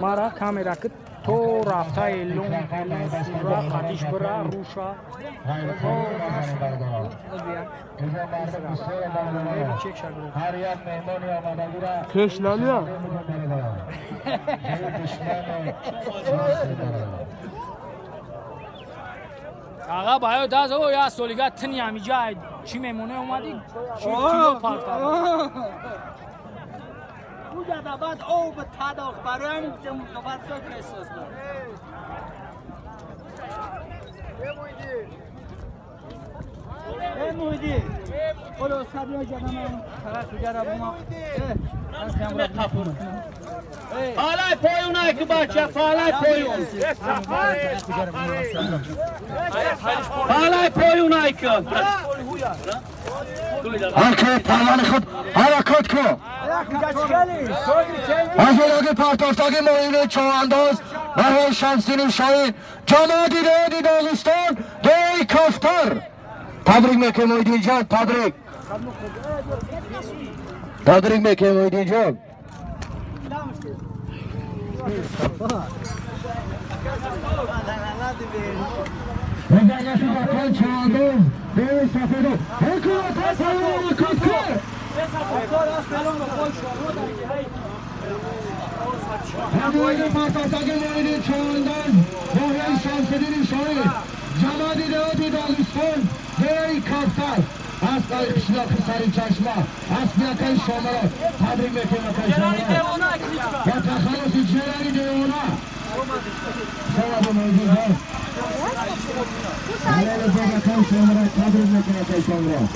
Mara kamera kıt to rafta elon sura katiş bura ruşa Keşleniyor. آقا باید داز او یا سولیگات تنی همی جای چی میمونه اومدی چی کیلو پارک دارم بوده دا بعد او به تداخ برایم که مقابل سا کساز دارم محیدی خلو سبیا جدم طرف جرم ما فعالای پایون های که بچه فعالای پایون فعالای پایون های که حرکت پایان خود حرکت کن از اولاغ پرتافتاق مهین چوانداز مهر شمسین شاهی جمادی رادی داغستان دوی کفتر تبریک میکنم محیدین جان تبریک میکنم محیدین جان بگردشی بکن چوانداز دوی سفیدو حکومت پایان حرکت کن همویل پرتافتاق مهین چوانداز مهر شمسین شاهی جمادی رادی داغستان دوی کفتر از قشلاق سری چشمه از میکن شامرات تبریک میکنم میکن شامرات و تخلص جلانی دیونا سواب موجود هست حلال زن میکن شامرات تبریک میکنم میکن شامرات